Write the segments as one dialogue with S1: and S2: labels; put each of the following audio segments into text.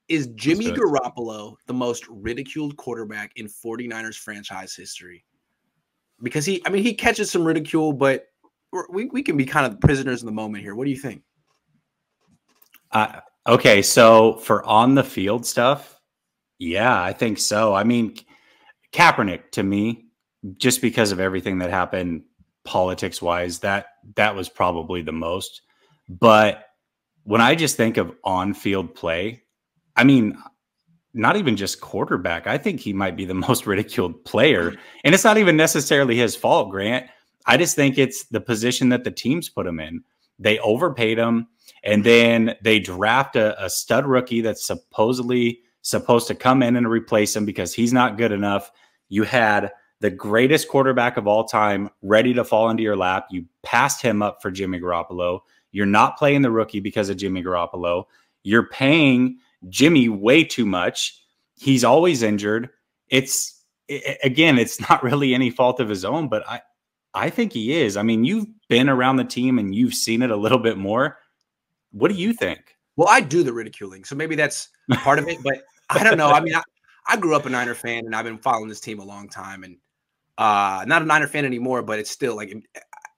S1: Is Jimmy Garoppolo the most ridiculed quarterback in 49ers franchise history? Because he catches some ridicule, but we can be kind of prisoners in the moment here. What do you think?
S2: Okay, so for on the field stuff, yeah, I think so. I mean, Kaepernick to me, just because of everything that happened politics wise, that was probably the most. But when I just think of on field play, I mean, not even just quarterback. I think he might be the most ridiculed player. And it's not even necessarily his fault, Grant. I just think it's the position that the teams put him in. They overpaid him, and then they draft a stud rookie that's supposedly supposed to come in and replace him because he's not good enough. You had the greatest quarterback of all time ready to fall into your lap. You passed him up for Jimmy Garoppolo. You're not playing the rookie because of Jimmy Garoppolo. You're paying Jimmy way too much. He's always injured. It's not really any fault of his own, but I think he is. I mean, you've been around the team and you've seen it a little bit more. What do you think?
S1: Well, I do the ridiculing, so maybe that's part of it, but I don't know. I mean, I grew up a Niner fan, and I've been following this team a long time, and not a Niner fan anymore, but it's still like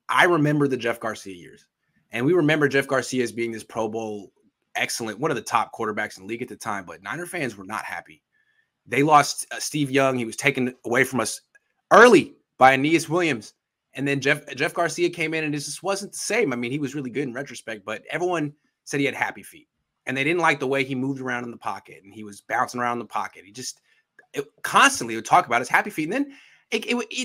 S1: I remember the Jeff Garcia years, and we remember Jeff Garcia as being this Pro Bowl excellent, one of the top quarterbacks in the league at the time, but Niner fans were not happy. They lost Steve Young. He was taken away from us early by Aeneas Williams. And then Jeff Garcia came in, and it just wasn't the same. I mean, he was really good in retrospect, but everyone said he had happy feet. And they didn't like the way he moved around in the pocket, and he was bouncing around in the pocket. He just constantly would talk about his happy feet. And then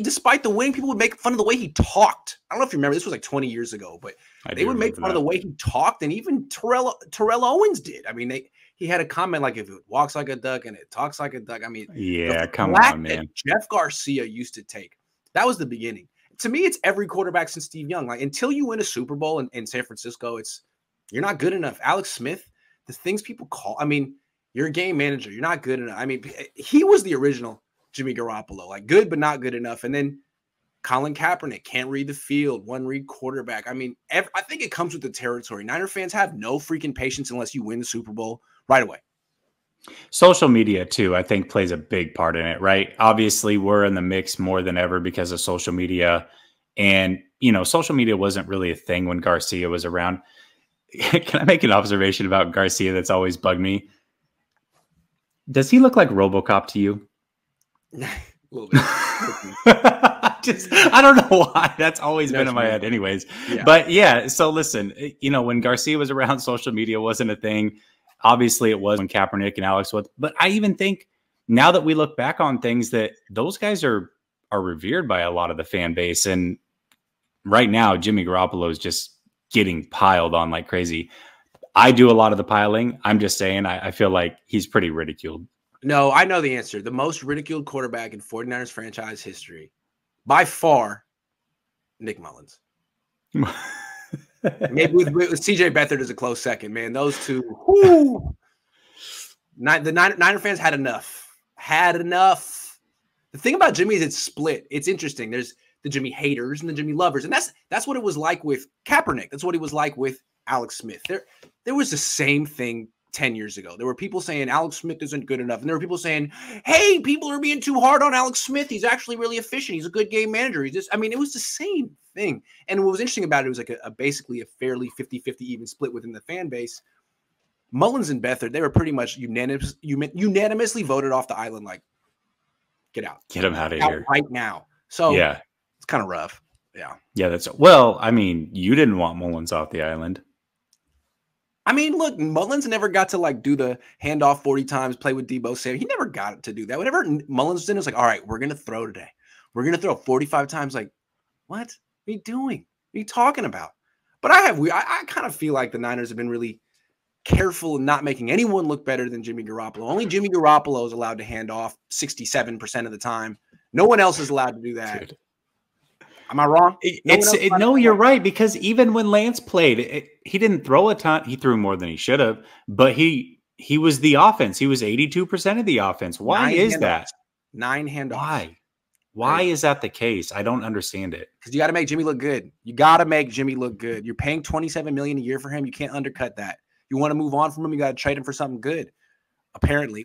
S1: despite the win, people would make fun of the way he talked. I don't know if you remember, this was like 20 years ago, but they would make fun of the way he talked, and even Terrell Owens did. I mean, he had a comment like, if it walks like a duck and it talks like a duck. I mean,
S2: yeah, come on, man.
S1: Jeff Garcia used to take. That was the beginning. To me, it's every quarterback since Steve Young. Like, until you win a Super Bowl in San Francisco, you're not good enough. Alex Smith, the things people call, I mean, you're a game manager. You're not good enough. I mean, he was the original Jimmy Garoppolo, like good but not good enough. And then Colin Kaepernick can't read the field, one-read quarterback. I mean, I think it comes with the territory. Niner fans have no freaking patience unless you win the Super Bowl right away.
S2: Social media, too, I think plays a big part in it, right? Obviously, we're in the mix more than ever because of social media. And, social media wasn't really a thing when Garcia was around. Can I make an observation about Garcia that's always bugged me? Does he look like RoboCop to you?
S1: A little bit.
S2: I don't know why. That's always been in my head anyways. Yeah. But yeah, so listen, when Garcia was around, social media wasn't a thing. Obviously, it was when Kaepernick and Alex was. But I even think now that we look back on things, that those guys are revered by a lot of the fan base. And right now, Jimmy Garoppolo is just getting piled on like crazy. I do a lot of the piling. I'm just saying I feel like he's pretty ridiculed.
S1: No, I know the answer. The most ridiculed quarterback in 49ers franchise history, by far, Nick Mullins. Maybe with CJ Beathard is a close second, man. Those two. The Niner fans had enough. The thing about Jimmy is it's split. It's interesting. There's the Jimmy haters and the Jimmy lovers. And that's what it was like with Kaepernick. That's what it was like with Alex Smith. There was the same thing 10 years ago. There were people saying Alex Smith isn't good enough. And there were people saying, hey, people are being too hard on Alex Smith. He's actually really efficient. He's a good game manager. It was the same thing. And what was interesting about it was like basically a fairly 50-50 even split within the fan base. Mullins and Beathard, they were pretty much unanimously voted off the island. Like, get out.
S2: Get him out of here
S1: right now. So
S2: yeah,
S1: it's kind of rough. Yeah.
S2: Yeah. Well, I mean, you didn't want Mullins off the island.
S1: I mean, look, Mullins never got to like do the handoff 40 times, play with Debo Samuel. He never got to do that. Whenever Mullins did, it was like, all right, we're going to throw today. We're going to throw 45 times. Like, what are you doing? What are you talking about? But I kind of feel like the Niners have been really careful in not making anyone look better than Jimmy Garoppolo. Only Jimmy Garoppolo is allowed to hand off 67% of the time. No one else is allowed to do that. Dude. Am I wrong?
S2: No, you're right. Because even when Lance played, he didn't throw a ton. He threw more than he should have, but he was the offense. He was 82% of the offense. Why is that?
S1: 9 handoffs.
S2: Why is that the case? I don't understand it.
S1: Because you got to make Jimmy look good. You got to make Jimmy look good. You're paying $27 million a year for him. You can't undercut that. You want to move on from him, you got to trade him for something good. apparently.